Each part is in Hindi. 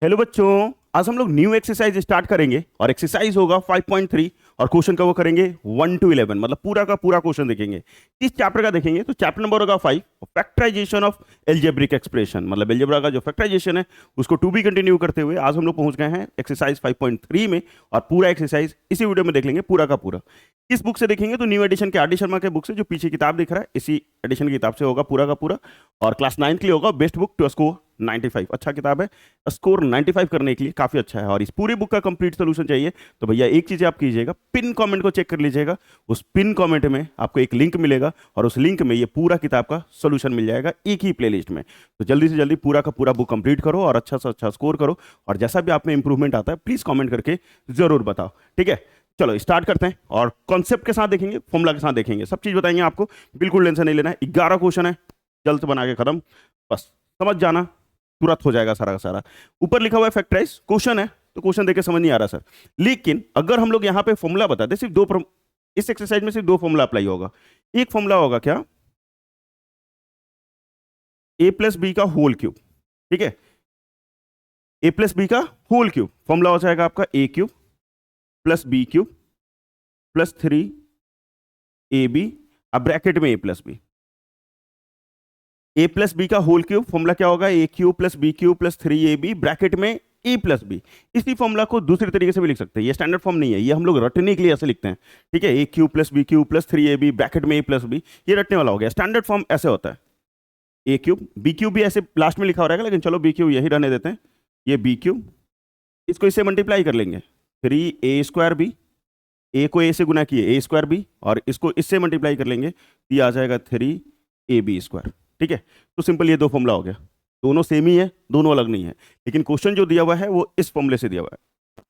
हेलो बच्चों, आज हम लोग न्यू एक्सरसाइज स्टार्ट करेंगे और एक्सरसाइज होगा 5.3 और क्वेश्चन का वो करेंगे 1 to 11 मतलब पूरा का पूरा क्वेश्चन देखेंगे। किस चैप्टर का देखेंगे तो चैप्टर नंबर होगा 5 फैक्टराइजेशन ऑफ एल्जेब्रिक एक्सप्रेशन मतलब एल्जेब्रा का जो फैक्टराइजेशन है उसको टू बी कंटिन्यू करते हुए आज हम लोग पहुंच गए हैं एक्सरसाइज 5.3 में और पूरा एक्सरसाइज इसी वीडियो में देख लेंगे पूरा का पूरा। इस बुक से देखेंगे तो न्यू एडिशन के आर डी शर्मा के बुक से जो पीछे किताब दिख रहा है इसी एडिशन की किताब से होगा पूरा का पूरा। और क्लास 9 के लिए होगा बेस्ट बुक टू स्कोर 95। अच्छा किताब है, स्कोर 95 करने के लिए काफी अच्छा है। और इस पूरी बुक का कंप्लीट सोल्यूशन चाहिए तो भैया एक चीज आप कीजिएगा, पिन कमेंट को चेक कर लीजिएगा। उस पिन कमेंट में आपको एक लिंक मिलेगा और उस लिंक में ये पूरा किताब का सोल्यूशन मिल जाएगा एक ही प्लेलिस्ट में। तो जल्दी से जल्दी पूरा का पूरा बुक कंप्लीट करो और अच्छा से अच्छा स्कोर करो और जैसा भी आप में इंप्रूवमेंट आता है प्लीज कमेंट करके जरूर बताओ। ठीक है, चलो स्टार्ट करते हैं और कॉन्सेप्ट के साथ देखेंगे, फॉर्मूला के साथ देखेंगे, सब चीज बताएंगे आपको। बिल्कुल टेंशन नहीं लेना है। 11 क्वेश्चन है, जल्द से बना के खत्म, बस समझ जाना, तुरंत हो जाएगा सारा का सारा। ऊपर लिखा हुआ है फैक्टराइज, क्वेश्चन है तो क्वेश्चन देके समझ नहीं आ रहा सर। लेकिन अगर हम लोग यहाँ पे फॉर्मूला बताते, सिर्फ दो इस एक्सरसाइज में सिर्फ दो फॉर्मूला अप्लाई होगा। एक फॉर्मूला होगा क्या, ए प्लस बी का होल क्यूब। ठीक है, ए प्लस बी का होल क्यूब फॉर्मूला हो जाएगा आपका A cube plus B cube plus 3ab, अब ब्रैकेट में A plus B. A plus B का होल क्यूब फॉर्मूला क्या होगा, A cube plus B cube plus 3ab bracket में ए प्लस बी। इसी फॉर्मूला को दूसरे तरीके से भी लिख सकते हैं, ये स्टैंडर्ड फॉर्म नहीं है, ये हम लोग रटने के लिए ऐसे लिखते हैं। ठीक है, A cube plus B cube plus 3ab bracket में ए प्लस बी, ये रटने वाला हो गया। स्टैंडर्ड फॉर्म ऐसे होता है, ए क्यूब बी क्यूब भी ऐसे लास्ट में लिखा हो रहेगा, लेकिन चलो बी क्यूब यही रहने देते हैं। ये बी क्यूब, इसको इससे मल्टीप्लाई कर लेंगे 3a² ए को ए से गुना किए ए स्क्वायर बी और इसको इससे मल्टीप्लाई कर लेंगे, ये आ जाएगा 3ab²। ठीक है, तो सिंपल ये दो फॉर्मूला हो गया, दोनों सेम ही है, दोनों अलग नहीं है। लेकिन क्वेश्चन जो दिया हुआ है वो इस फॉर्मूले से दिया हुआ है।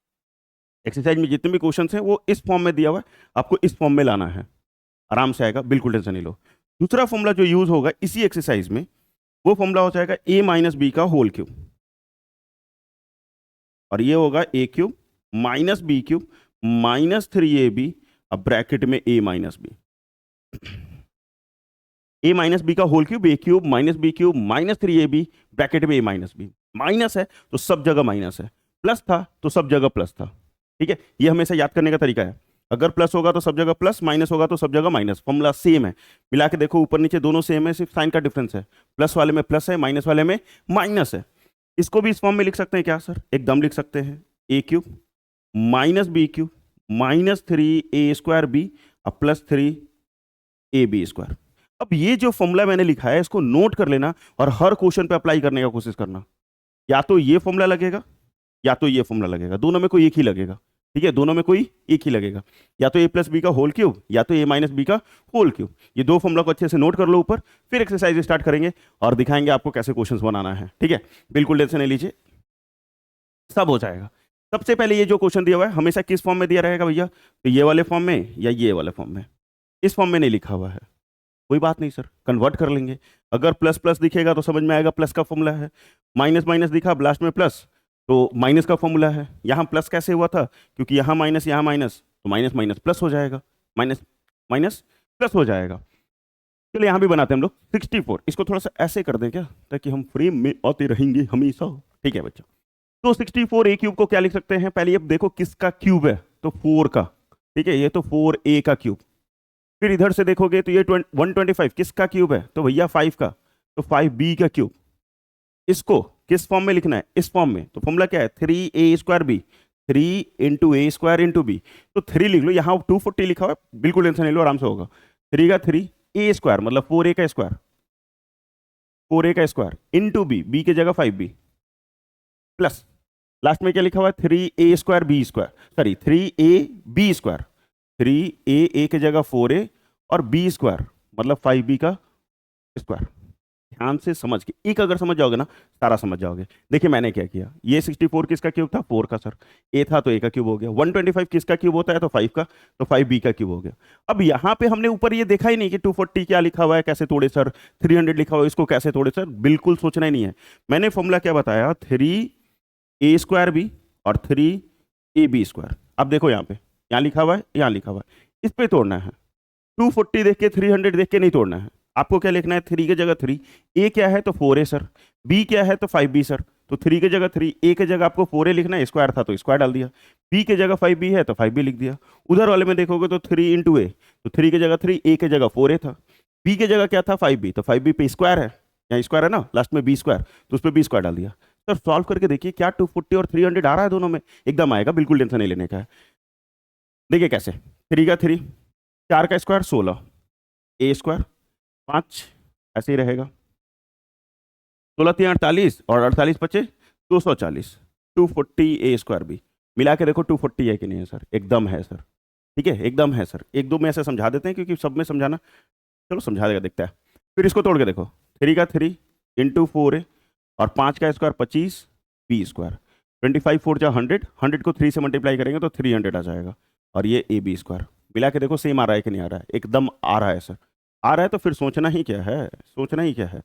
एक्सरसाइज में जितने भी क्वेश्चन हैं वो इस फॉर्म में दिया हुआ है, आपको इस फॉर्म में लाना है, आराम से आएगा, बिल्कुल टेंशन नहीं लो। दूसरा फॉर्मूला जो यूज होगा इसी एक्सरसाइज में वो फॉर्मूला हो जाएगा ए माइनस बी का होल क्यूब और ये होगा A cube minus B cube minus 3ab, अब ब्रैकेट में A minus B. A minus B का whole cube, A cube minus B cube minus 3ab bracket में ए माइनस बी। माइनस है तो सब जगह माइनस है, प्लस था तो सब जगह प्लस था। ठीक है, ये हमेशा याद करने का तरीका है, अगर प्लस होगा तो सब जगह प्लस, माइनस होगा तो सब जगह माइनस। फॉर्मूला सेम है, मिला के देखो ऊपर नीचे दोनों सेम है, सिर्फ साइन का डिफरेंस है, प्लस वाले में प्लस है, माइनस वाले में माइनस है। इसको भी इस फॉर्म में लिख सकते हैं क्या सर, एकदम लिख सकते हैं, A cube minus B cube minus 3a² अब प्लस 3ab²। अब ये जो फॉर्मूला मैंने लिखा है इसको नोट कर लेना और हर क्वेश्चन पे अप्लाई करने का कोशिश करना। या तो ये फॉर्मूला लगेगा या तो ये फॉर्मूला लगेगा, दोनों में कोई एक ही लगेगा। ठीक है, दोनों में कोई एक ही लगेगा, या तो ए प्लस बी का होल क्यूब या तो ए माइनस बी का होल क्यूब। ये दो फॉर्मूला को अच्छे से नोट कर लो ऊपर, फिर एक्सरसाइज स्टार्ट करेंगे और दिखाएंगे आपको कैसे क्वेश्चंस बनाना है। ठीक है, बिल्कुल टेंशन नहीं लीजिए, सब हो जाएगा। सबसे पहले ये जो क्वेश्चन दिया हुआ है हमेशा किस फॉर्म में दिया रहेगा भैया, तो ये वाले फॉर्म में या ये वाले फॉर्म में। इस फॉर्म में नहीं लिखा हुआ है, कोई बात नहीं सर, कन्वर्ट कर लेंगे। अगर प्लस प्लस दिखेगा तो समझ में आएगा प्लस का फॉर्मूला है, माइनस माइनस दिखा लास्ट में प्लस तो माइनस का फॉर्मूला है। यहाँ प्लस कैसे हुआ था, क्योंकि यहाँ माइनस तो माइनस माइनस प्लस हो जाएगा, माइनस माइनस प्लस हो जाएगा। चलिए यहाँ भी बनाते हैं हम लोग 64, इसको थोड़ा सा ऐसे कर दें क्या, ताकि हम फ्रेम में आते रहेंगे हमेशा। ठीक है बच्चों, तो 64 ए क्यूब को क्या लिख सकते हैं, पहले ये देखो किसका क्यूब है, तो 4 का। ठीक है, ये तो 4a का क्यूब। फिर इधर से देखोगे तो ये 125 किसका क्यूब है, तो भैया 5 का, तो 5b का क्यूब। इसको किस फॉर्म में लिखना है, इस फॉर्म में। तो फॉर्मूला क्या है, 3a²b 3 इंटू ए स्क्वायर इंटू बी, तो 3 लिख लो। यहाँ 240 लिखा हुआ है, बिल्कुल टेंशन नहीं लो, आराम से होगा। 3 का 3 a² मतलब 4a का स्क्वायर, 4a का स्क्वायर इंटू बी की जगह 5b प्लस लास्ट में क्या लिखा हुआ है 3a²b², सॉरी 3ab², 3a की जगह 4a और b² मतलब 5b का स्क्वायर। ध्यान से समझ के, एक अगर समझ जाओगे ना सारा समझ जाओगे। देखिए मैंने क्या किया, ये 64 किसका क्यूब था, 4 का सर, ए था तो ए का क्यूब हो गया। 125 किसका क्यूब होता है, तो 5 का, तो 5b का क्यूब हो गया। अब यहाँ पे हमने ऊपर ये देखा ही नहीं कि 240 क्या लिखा हुआ है, कैसे तोड़े सर, 300 लिखा हुआ है, इसको कैसे तोड़े सर, बिल्कुल सोचना ही नहीं है। मैंने फॉर्मूला क्या बताया, 3a²b और 3ab²। अब देखो यहाँ पे, यहाँ लिखा हुआ है, यहाँ लिखा हुआ है, इस पे तोड़ना है। 240 देख के 300 देख के नहीं तोड़ना है, आपको क्या लिखना है, 3 की जगह 3, ए क्या है तो 4a सर, बी क्या है तो 5b सर, तो 3 की जगह 3, ए की जगह आपको 4a लिखना है, स्क्वायर था तो स्क्वायर डाल दिया, बी की जगह 5b है तो 5b लिख दिया। उधर वाले में देखोगे तो 3 इंटू ए, तो 3 की जगह 3, ए की जगह 4a था, बी की जगह क्या था 5b, तो 5b पे स्क्वायर है, यहाँ स्क्वायर है ना लास्ट में बी स्क्वायर, तो उस पर बी स्क्वायर डाल दिया। सर सॉल्व करके देखिए क्या 240 और 300 आ रहा है दोनों में, एकदम आएगा, बिल्कुल टेंशन नहीं लेने का है। देखिए कैसे, 3 का 3, 4 का स्क्वायर 16, ए स्क्वायर 5, ऐसे ही रहेगा, 16 3 48 और 48 बचे 240, 240 ए स्क्वायर बी, मिला के देखो 240 है कि नहीं है सर, एकदम है सर, ठीक है एकदम है सर। एक दो में ऐसे समझा देते हैं क्योंकि सब में समझाना, चलो समझा देगा, देखता है। फिर इसको तोड़ के देखो, 3 का 3 इंटू 4 और 5 का स्क्वायर 25 बी स्क्वायर, 25 4 जा 100, 100 को 3 से मल्टीप्लाई करेंगे तो 300 आ जाएगा, और ये ए बी स्क्वायर, मिला के देखो सेम आ रहा है कि नहीं आ रहा है, एकदम आ रहा है सर, आ रहा है तो फिर सोचना ही क्या है, सोचना ही क्या है,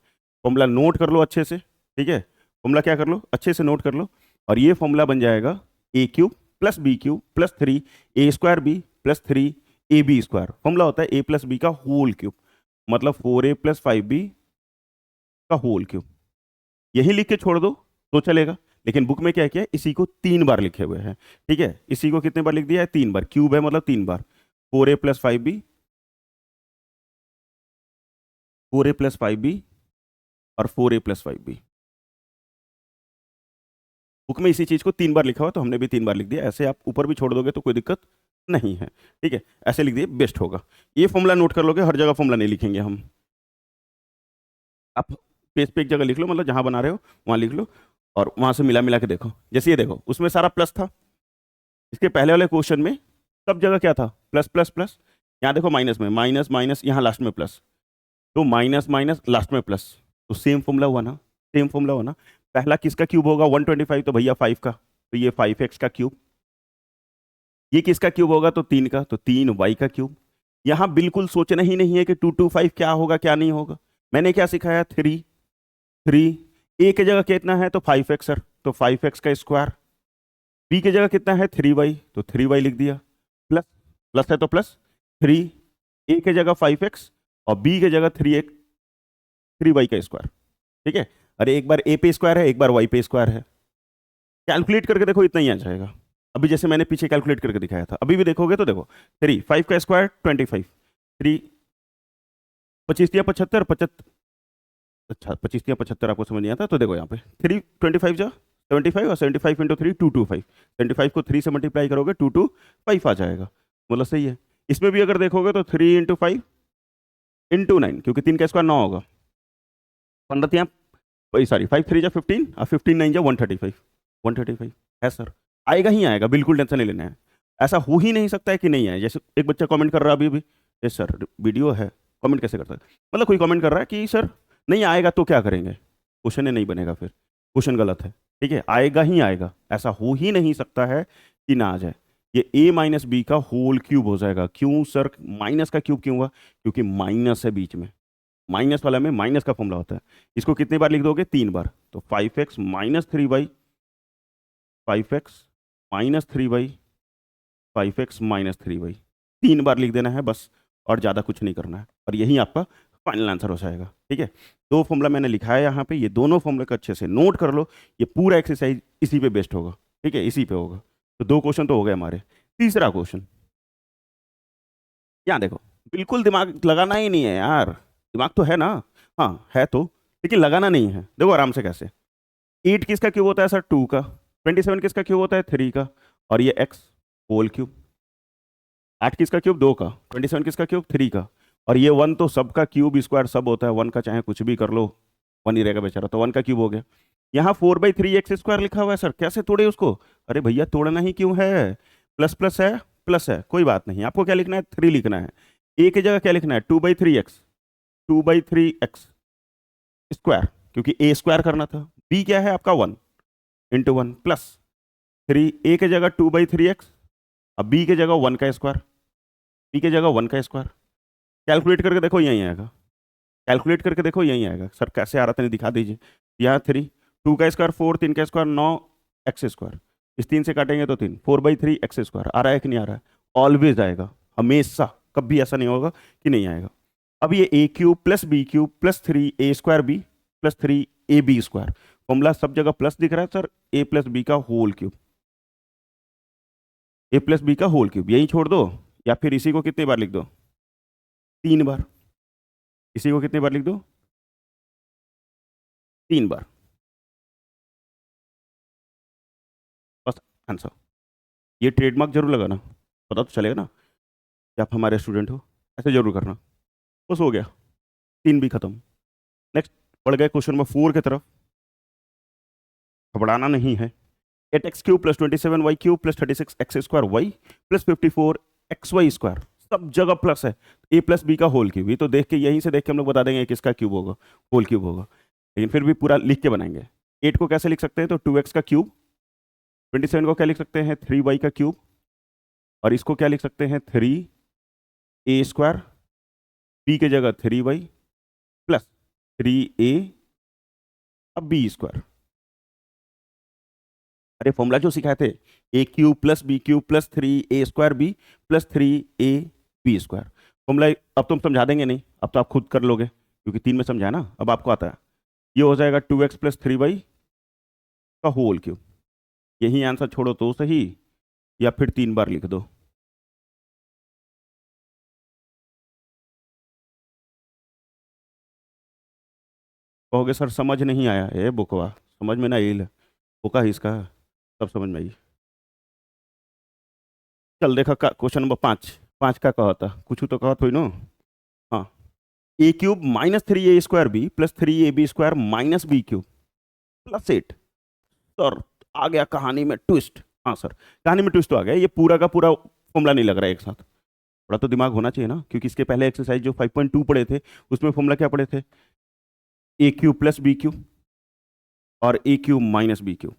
फॉर्मूला नोट कर लो अच्छे से, ठीक है, फॉर्मूला क्या कर लो अच्छे से नोट कर लो, और ये फॉर्मूला बन जाएगा A cube plus B cube plus 3 A square B plus 3 A B square, formula होता है ए प्लस बी का होल क्यूब, मतलब 4a प्लस 5b का होल क्यूब, यही लिख के छोड़ दो तो चलेगा, लेकिन बुक में क्या किया है, इसी को 3 बार लिखे हुए हैं, ठीक है, इसी को कितने बार लिख दिया है, 3 बार, क्यूब है मतलब 3 बार, 4a plus 5b, 4a plus 5b और 4a प्लस 5b, बुक में इसी चीज को 3 बार लिखा हुआ तो हमने भी 3 बार लिख दिया, ऐसे आप ऊपर भी छोड़ दोगे तो कोई दिक्कत नहीं है, ठीक है, ऐसे लिख दिए बेस्ट होगा। ये फॉर्मूला नोट कर लोगे, हर जगह फॉर्मूला नहीं लिखेंगे हम, आप पेज पे एक जगह लिख लो, मतलब जहां बना रहे हो वहां लिख लो, और वहां से मिला मिला के देखो, जैसे ये देखो उसमें सारा प्लस था, इसके पहले वाले क्वेश्चन में सब जगह क्या था, प्लस प्लस प्लस, यहाँ देखो माइनस में माइनस माइनस, यहाँ लास्ट में प्लस, तो माइनस माइनस लास्ट में प्लस, तो सेम फॉर्मूला हुआ ना, सेम फॉर्मूला हुआ ना, पहला किसका क्यूब होगा 125, तो भैया 5 का, तो ये 5x का क्यूब, ये किसका क्यूब होगा तो 3 का, तो 3y का क्यूब, यहाँ बिल्कुल सोचना ही नहीं है कि 225 क्या होगा क्या नहीं होगा, मैंने क्या सिखाया 3 3, ए की जगह कितना है तो 5x सर, तो 5x का स्क्वायर, बी की जगह कितना है 3y, तो 3y लिख दिया, प्लस प्लस है तो प्लस 3, ए की जगह 5x और बी की जगह 3y का स्क्वायर, ठीक है, अरे एक बार ए पे स्क्वायर है एक बार वाई पे स्क्वायर है, कैलकुलेट करके देखो इतना ही आ जाएगा, अभी जैसे मैंने पीछे कैलकुलेट करके दिखाया था, अभी भी देखोगे तो देखो 3 5 का स्क्वायर 25, 3 25 या 75 75, अच्छा 25 या 75 आपको समझ नहीं आता, तो देखो यहाँ पे 3 25 जा 75 और 75 इंटू 3 225, 75 को 3 से मल्टीप्लाई करोगे 225 आ जाएगा, बोला सही है। इसमें भी अगर देखोगे तो 3 इंटू 5 इंटू 9, क्योंकि 3 का स्क्वायर 9 होगा, 15 यहाँ सॉरी 5 3 जा 15 और 15 9 जा 135, 135 है सर, आएगा ही आएगा, बिल्कुल टेंशन नहीं लेना है, ऐसा हो ही नहीं सकता है कि नहीं आए, जैसे एक बच्चा कमेंट कर रहा है अभी भी, यस सर वीडियो है, कमेंट कैसे करता है, मतलब कोई कमेंट कर रहा है कि सर नहीं आएगा तो क्या करेंगे, क्वेश्चन ही नहीं बनेगा, फिर क्वेश्चन गलत है, ठीक है, आएगा ही आएगा, ऐसा हो ही नहीं सकता है कि ना आ जाए, ये a माइनस बी का होल क्यूब हो जाएगा, क्यों सर माइनस का क्यूब क्यों हुआ, क्योंकि माइनस है बीच में, माइनस वाला में माइनस का फॉर्मूला होता है, इसको कितनी बार लिख दोगे 3 बार, तो 5x minus 3y, 5x minus 3y, 5x minus 3y, 3 बार लिख देना है बस, और ज़्यादा कुछ नहीं करना है, और यही आपका फाइनल आंसर हो जाएगा, ठीक है। दो फॉर्मूला मैंने लिखा है यहाँ पे, ये दोनों फॉर्मूले को अच्छे से नोट कर लो, ये पूरा एक्सरसाइज इसी पे बेस्ट होगा, ठीक है, इसी पे होगा, तो 2 क्वेश्चन तो हो गए हमारे। तीसरा क्वेश्चन, यहाँ देखो, बिल्कुल दिमाग लगाना ही नहीं है यार, दिमाग तो है ना, हाँ है तो, लेकिन लगाना नहीं है, देखो आराम से कैसे, 8 किसका क्यूब होता है सर 2 का, 27 किसका क्यूब होता है 3 का, और ये x होल क्यूब, 8 किसका क्यूब 2 का, 27 किसका क्यूब 3 का, और ये 1 तो सबका क्यूब स्क्वायर सब होता है, 1 का चाहे कुछ भी कर लो 1 ही रहेगा बेचारा, तो 1 का क्यूब हो गया, यहाँ 4/3 x² लिखा हुआ है सर, कैसे तोड़े उसको, अरे भैया तोड़ना ही क्यों है, प्लस प्लस है कोई बात नहीं, आपको क्या लिखना है 3 लिखना है, ए की जगह क्या लिखना है 2/3x स्क्वायर, क्योंकि ए स्क्वायर करना था, बी क्या है आपका 1 इंटू 1 प्लस 3, ए की जगह 2/3x, अब बी की जगह 1 का स्क्वायर, बी की जगह 1 का स्क्वायर, कैलकुलेट करके देखो यहीं आएगा, कैलकुलेट करके देखो यहीं आएगा, सर कैसे आ रहा था नहीं दिखा दीजिए, यहाँ 3 2 का स्क्वायर 4 3 का स्क्वायर 9 एक्स स्क्वायर, इस 3 से काटेंगे तो 3 4/3 x² आ रहा है कि नहीं आ रहा है, ऑलवेज आएगा, हमेशा, कभी ऐसा नहीं होगा कि नहीं आएगा। अब ये a³ plus b³ plus 3a² b plus 3ab² formula सब जगह प्लस दिख रहा है सर, ए प्लस बी का होल क्यूब, ए प्लस बी का होल क्यूब, यही छोड़ दो, या फिर इसी को कितनी बार लिख दो, 3 बार, इसी को कितनी बार लिख दो, 3 बार, बस आंसर। ये ट्रेडमार्क जरूर लगाना, पता तो चलेगा ना कि आप हमारे स्टूडेंट हो, ऐसे जरूर करना। बस हो गया, 3 भी खत्म। नेक्स्ट बढ़ गए क्वेश्चन नंबर 4 की तरफ, घबराना नहीं है। 8x³ + 27y³ + 36x² y + 54xy², सब जगह प्लस है, ए प्लस बी का होल क्यूब, ये तो देख के, यहीं से देख के हम लोग बता देंगे किसका क्यूब होगा, होल क्यूब होगा, लेकिन फिर भी पूरा लिख के बनाएंगे। 8 को कैसे लिख सकते हैं, तो 2x का क्यूब, 27 को क्या लिख सकते हैं, 3y का क्यूब, और इसको क्या लिख सकते हैं, 3a², b की जगह 3y + 3a, अब b²। अरे फॉर्मूला जो सिखाए थे, a³ + b³ + 3a²b + 3ab²। Formula अब तुम समझा देंगे नहीं, अब तो आप खुद कर लोगे, क्योंकि 3 में समझाया ना, अब आपको आता है। ये हो जाएगा 2x + 3y का होल क्यूब, यही आंसर छोड़ो तो सही, या फिर 3 बार लिख दो। कहोगे सर समझ नहीं आया, ए बुकवा समझ में ना एल, बुका ही इसका, सब समझ में आई। चल देखा का क्वेश्चन नंबर 5, 5 का कहा था, कुछ तो कहा थोड़ी नो। हाँ, a³ - 3a²b + 3ab² - b³ + 8। Sir आ गया कहानी में ट्विस्ट, हाँ सर कहानी में ट्विस्ट तो आ गया, ये पूरा का पूरा फॉर्मूला नहीं लग रहा है एक साथ, थोड़ा तो दिमाग होना चाहिए ना, क्योंकि इसके पहले एक्सरसाइज जो 5.2 पढ़े थे, उसमें फॉर्मूला क्या पढ़े थे, a³ + b³ और a³ - b³,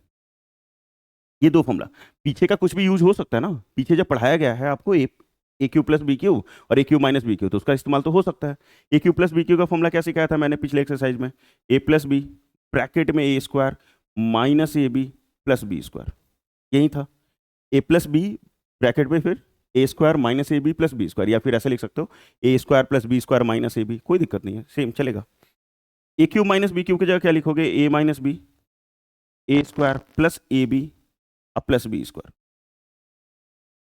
ये दो फॉर्मूला। पीछे का कुछ भी यूज हो सकता है ना, पीछे जब पढ़ाया गया है आपको a³ + b³ और a³ - b³, तो उसका इस्तेमाल तो हो सकता है। a³ + b³ का फॉर्मूला क्या सिखाया था मैंने पिछले एक्सरसाइज में, a + b ब्रैकेट में a² - ab + b², यही था। a + b ब्रैकेट में फिर a² - ab + b², या फिर ऐसे लिख सकते हो a² + b² - ab, कोई दिक्कत नहीं है, सेम चलेगा। a³ - b³ की जगह क्या लिखोगे, a - b a² + ab + b²।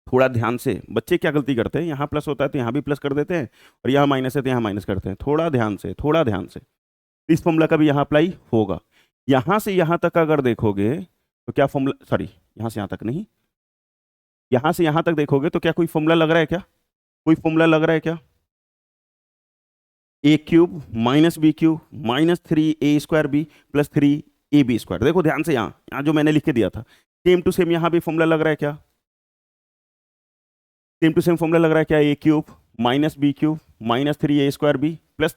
थोड़ा ध्यान से, बच्चे क्या गलती करते हैं, यहाँ प्लस होता है तो यहाँ भी प्लस कर देते हैं, और यहाँ माइनस है तो यहाँ माइनस करते हैं, थोड़ा ध्यान से, थोड़ा ध्यान से। इस फॉर्मूला का भी यहाँ अप्लाई होगा। यहाँ से यहाँ तक अगर देखोगे तो क्या फॉर्मूला, सॉरी यहाँ से यहाँ तक नहीं, यहाँ से यहाँ तक देखोगे तो क्या कोई फॉर्मूला लग रहा है क्या, कोई फॉर्मूला लग रहा है क्या, a³ - b³ - 3a²b + 3ab²। देखो ध्यान से, यहाँ यहाँ जो मैंने लिख के दिया था, सेम टू सेम यहाँ भी फॉर्मूला लग रहा है क्या, सेम टू सेम फॉर्मूला लग रहा है क्या, a³ - b³ - 3a²b +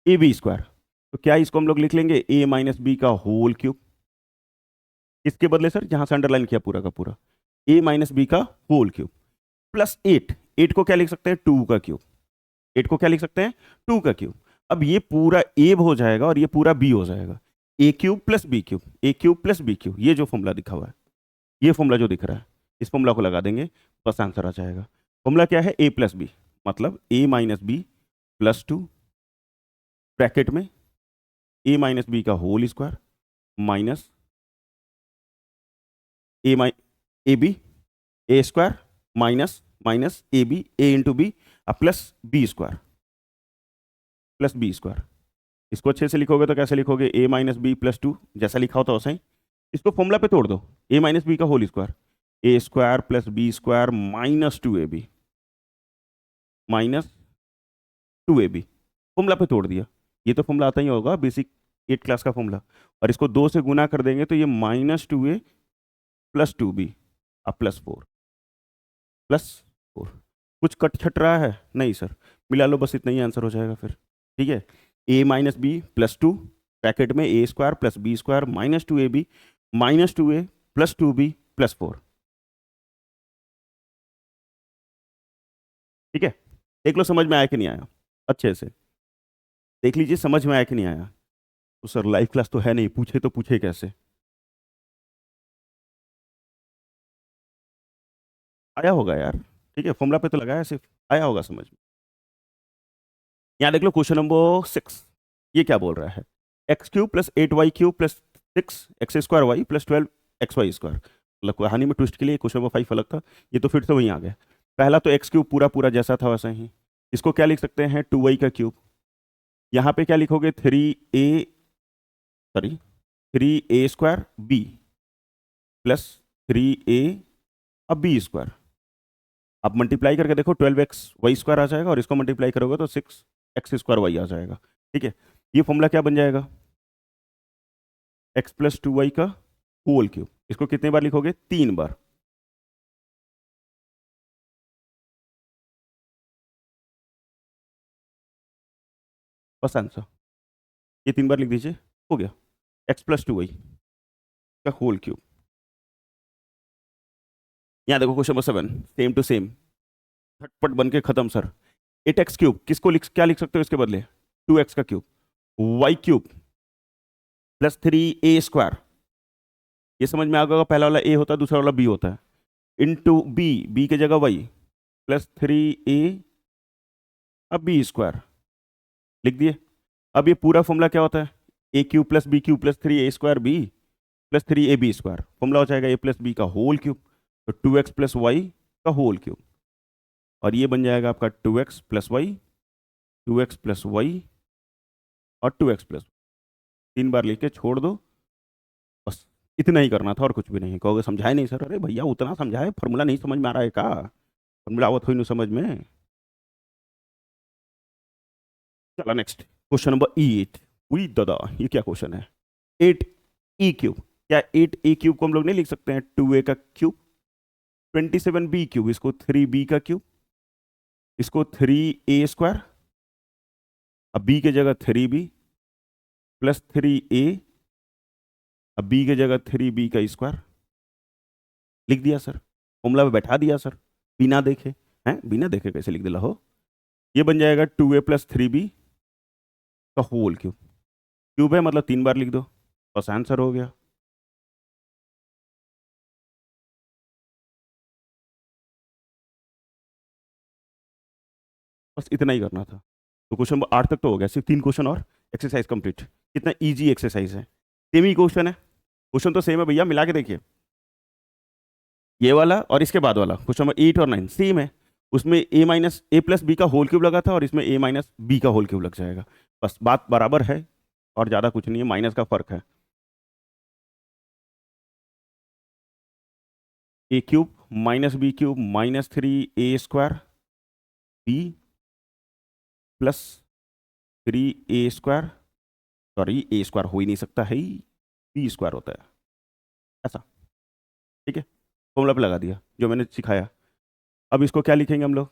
3ab²। तो क्या इसको हम लोग लिख लेंगे a - b का होल क्यूब, इसके बदले सर जहां से अंडरलाइन किया पूरा का पूरा, a - b का होल क्यूब + 8, 8 को क्या लिख सकते हैं, 2 का क्यूब, 8 को क्या लिख सकते हैं, 2 का क्यूब। अब ये पूरा a हो जाएगा और ये पूरा b हो जाएगा, a³ + b³, a³ + b³, ये जो फॉर्मूला दिखा हुआ है, ये फॉर्मूला जो दिख रहा है, इस फॉर्मूला को लगा देंगे, बस आंसर आ जाएगा। फॉर्मूला क्या है, a + b, मतलब a - b + 2 ब्रैकेट में a - b का whole square minus a ab a² minus ab a × b plus b² इसको अच्छे से लिखोगे तो कैसे लिखोगे, a - b + 2, जैसा लिखा होता वैसा ही, इसको फॉर्मूला पे तोड़ दो, a - b का whole square, a² + b² - 2ab formula पे तोड़ दिया। ये तो फॉर्मूला आता ही होगा, बेसिक 8 क्लास का फॉर्मूला, और इसको 2 से गुना कर देंगे तो ये -2a + 2b +4 कुछ कट छट रहा है, नहीं सर मिला लो, बस इतना ही आंसर हो जाएगा फिर, ठीक है। a - b + 2 ब्रैकेट में a² + b² - 2ab -2a + 2b + 4, ठीक है। देख लो समझ में आया कि नहीं आया, अच्छे से देख लीजिए समझ में आया कि नहीं आया। तो सर लाइव क्लास तो है नहीं, पूछे तो पूछे कैसे, आया होगा यार, ठीक है, फॉर्मूला पे तो लगाया सिर्फ, आया होगा समझ में। यहाँ देख लो क्वेश्चन नंबर 6, ये क्या बोल रहा है, x cube plus 8y cube plus 6x² y plus 12xy²। मतलब कहानी में ट्विस्ट के लिए क्वेश्चन नंबर 5 अलग था, ये तो फिर से वहीं आ गया। पहला तो एक्स क्यूब पूरा पूरा जैसा था वैसा ही, इसको क्या लिख सकते हैं 2y का क्यूब। यहाँ पे क्या लिखोगे 3a प्लस 3a अब b²। आप मल्टीप्लाई करके देखो 12xy² आ जाएगा और इसको मल्टीप्लाई करोगे तो 6x² y आ जाएगा। ठीक है, ये फॉर्मूला क्या बन जाएगा x प्लस 2y का होल क्यूब। इसको कितने बार लिखोगे 3 बार। बस आंसर, ये 3 बार लिख दीजिए, हो गया x प्लस 2y का होल क्यूब। यहाँ देखो question number 7 same to same, झटपट बन के खत्म सर। 8x³ किसको क्या लिख सकते हो इसके बदले 2x का क्यूब, y³ प्लस 3a²। ये समझ में आ गया, पहला वाला a होता है दूसरा वाला b होता है, इंटू b की जगह y प्लस 3a अब b² लिख दिए। अब ये पूरा फॉर्मूला क्या होता है a³ plus b³ plus 3a² b plus 3ab²। Formula हो जाएगा a प्लस b का होल क्यूब, तो 2x प्लस y का होल क्यूब। और ये बन जाएगा आपका 2x plus Y, 2x plus Y और 2x प्लस, 3 बार लिख के छोड़ दो। बस इतना ही करना था और कुछ भी नहीं। कहोगे समझाए नहीं सर, अरे भैया उतना समझाए, फॉर्मूला नहीं समझ में आ रहा है का, फॉर्मूला आवत हुई नहीं समझ में। चला नेक्स्ट क्वेश्चन नंबर 8। हुई दादा ये क्या क्वेश्चन है 8e³ क्या 8a³ को हम लोग नहीं लिख सकते हैं 2a का क्यूब, 27b³ इसको 3b का क्यूब, इसको 3a², अब b की जगह 3b प्लस 3a, अब b की जगह 3b का स्क्वायर लिख दिया सर, फॉर्मूला पे बैठा दिया सर, बिना देखे। हैं बिना देखे कैसे लिख दिला हो। ये बन जाएगा 2a प्लस 3b का होल क्यूब। क्यूब है मतलब 3 बार लिख दो, बस आंसर हो गया। बस इतना ही करना था। तो क्वेश्चन नंबर 8 तक तो हो गया, सिर्फ 3 क्वेश्चन और एक्सरसाइज कंप्लीट। कितना इजी एक्सरसाइज है, सेम ही क्वेश्चन है, क्वेश्चन तो सेम है भैया, मिला के देखिए। ये वाला और इसके बाद वाला क्वेश्चन नंबर 8 और 9 सेम है, उसमें a प्लस b का होल क्यूब लगा था और इसमें a माइनस b का होल क्यूब लग जाएगा। बस बात बराबर है और ज़्यादा कुछ नहीं है, माइनस का फर्क है। a³ minus b³ minus 3a² b plus 3a², sorry a² हो ही नहीं सकता है, b² होता है ऐसा। ठीक है, फॉर्मूला पे लगा दिया जो मैंने सिखाया। अब इसको क्या लिखेंगे हम लोग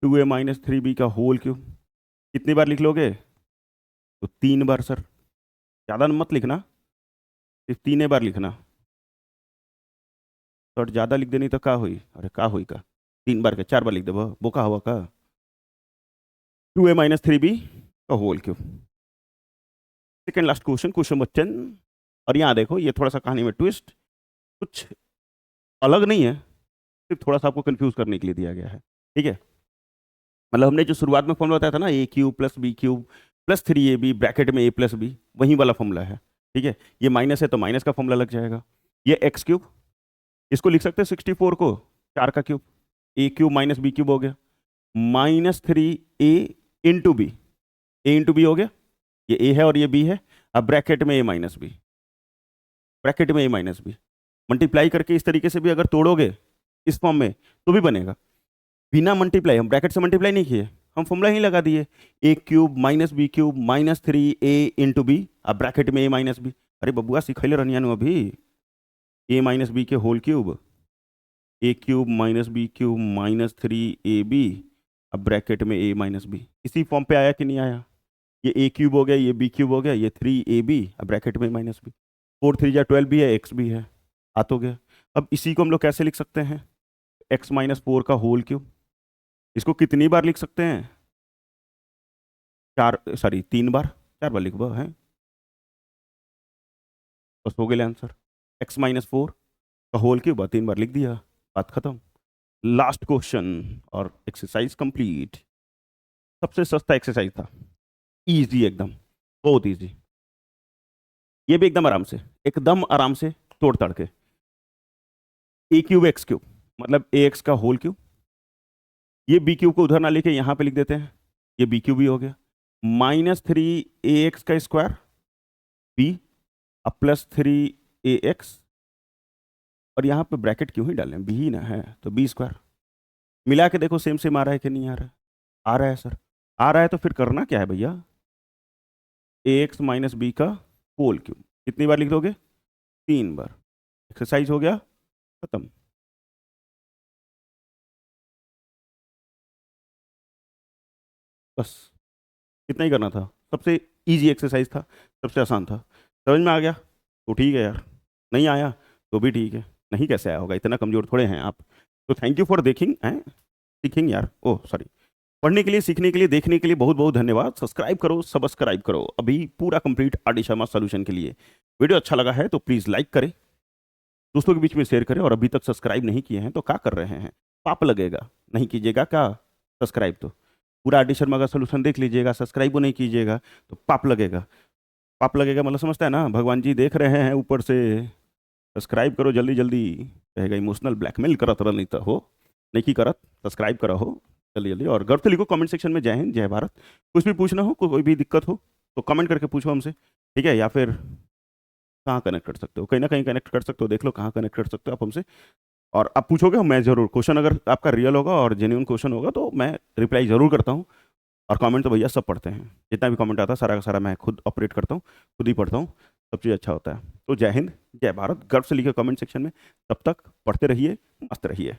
2a माइनस 3b का होल क्यूब। कितनी बार लिख लोगे तो 3 बार सर, ज़्यादा मत लिखना, सिर्फ 3 बार लिखना। तो ज़्यादा लिख देनी तो का हुई, अरे का हुई का 3 बार के 4 बार लिख दे वो का हुआ का 2a माइनस 3b का whole cube. Second last question, question number 10। और यहाँ देखो ये थोड़ा सा कहानी में ट्विस्ट, कुछ अलग नहीं है, सिर्फ थोड़ा सा आपको कंफ्यूज करने के लिए दिया गया है। ठीक है, मतलब हमने जो शुरुआत में फॉर्मूला बताया था ना a³ plus b³ plus 3ab bracket में a प्लस b, वही वाला फॉर्मूला है। ठीक है, ये माइनस है तो माइनस का फॉर्मूला लग जाएगा। ये x³, इसको लिख सकते हैं 64 को 4 का क्यूब, a³ माइनस b³ हो गया, minus 3a into B, a into B हो गया, ये a है और ये b है। अब ब्रैकेट में a माइनस बी, ब्रैकेट में a माइनस बी, मल्टीप्लाई करके इस तरीके से भी अगर तोड़ोगे इस फॉर्म में तो भी बनेगा। बिना मल्टीप्लाई, हम ब्रैकेट से मल्टीप्लाई नहीं किए, हम फॉर्मूला ही लगा दिए a³ minus b³ minus 3a into B, अब ब्रैकेट में a माइनस बी। अरे बबुआ सिखैले रनियानु अभी, a माइनस बी के whole cube, a³ minus b³ minus 3ab, अब ब्रैकेट में a माइनस बी। इसी फॉर्म पे आया कि नहीं आया, ये a³ हो गया, ये b³ हो गया, ये 3ab, अब ब्रैकेट में माइनस बी, 4 3 12 भी है, x भी है, आ तो गया। अब इसी को हम लोग कैसे लिख सकते हैं x माइनस 4 का होल क्यूब। इसको कितनी बार लिख सकते हैं 3 बार, 4 बार लिख है, बस हो गया आंसर। x माइनस 4 का होल क्यूब 3 बार लिख दिया, बात खत्म। लास्ट क्वेश्चन और एक्सरसाइज कंप्लीट। सबसे सस्ता एक्सरसाइज था, इजी एकदम। बहुत ईजी। ये भी एकदम आराम से तोड़ तड़ के। ए क्यूब एक्स क्यूब मतलब ए एक्स का होल क्यूब। ये बी क्यूब को उधर ना लेके यहाँ पे लिख देते हैं, ये बी क्यूब ही हो गया। -3 ए एक्स का स्क्वायर बी अब +3 ax, और यहाँ पे ब्रैकेट क्यों ही डालें, बी ही ना है तो बी स्क्वायर। मिला के देखो सेम सेम आ रहा है कि नहीं आ रहा है? आ रहा है सर। आ रहा है तो फिर करना क्या है भैया, ax - b का होल क्यूब। कितनी बार लिख दोगे? 3 बार। एक्सरसाइज हो गया, खत्म। बस इतना ही करना था। सबसे इजी एक्सरसाइज था, सबसे आसान था। समझ में आ गया तो ठीक है यार, नहीं आया तो भी ठीक है। नहीं कैसे आया होगा, इतना कमजोर थोड़े हैं आप। तो थैंक यू फॉर देखिंग एंड सीखिंग यार, ओह सॉरी, पढ़ने के लिए, सीखने के लिए, देखने के लिए बहुत बहुत धन्यवाद। सब्सक्राइब करो अभी पूरा complete R D Sharma solution के लिए। वीडियो अच्छा लगा है तो प्लीज़ लाइक करें, दोस्तों के बीच में शेयर करें, और अभी तक सब्सक्राइब नहीं किए हैं तो क्या कर रहे हैं, पाप लगेगा। नहीं कीजिएगा क्या सब्सक्राइब, तो पूरा आर डी शर्मा का सोल्यूशन देख लीजिएगा, सब्सक्राइब को नहीं कीजिएगा तो पाप लगेगा। पाप लगेगा मतलब समझता है ना, भगवान जी देख रहे हैं ऊपर से, सब्सक्राइब करो जल्दी जल्दी। कहेगा इमोशनल ब्लैकमेल करत रह नहीं तो हो, नहीं की करत, सब्सक्राइब करा हो जल्दी जल्दी। और गर्व से लिखो कमेंट सेक्शन में, जय हिंद जय भारत। कुछ भी पूछना हो, कोई भी दिक्कत हो तो कमेंट करके पूछो हमसे, ठीक है? या फिर कहाँ कनेक्ट कर सकते हो, कहीं ना कहीं कनेक्ट कर सकते हो, देख लो कहाँ कनेक्ट कर सकते हो आप हमसे। और आप पूछोगे, मैं जरूर क्वेश्चन, अगर आपका रियल होगा और जेन्यून क्वेश्चन होगा तो मैं रिप्लाई जरूर करता हूँ। और कमेंट तो भैया सब पढ़ते हैं, जितना भी कमेंट आता है सारा का सारा मैं खुद ऑपरेट करता हूँ, खुद ही पढ़ता हूँ। सब चीज़ अच्छा होता है। तो जय हिंद जय भारत, गर्व से लिखे कमेंट सेक्शन में। तब तक पढ़ते रहिए, मस्त रहिए।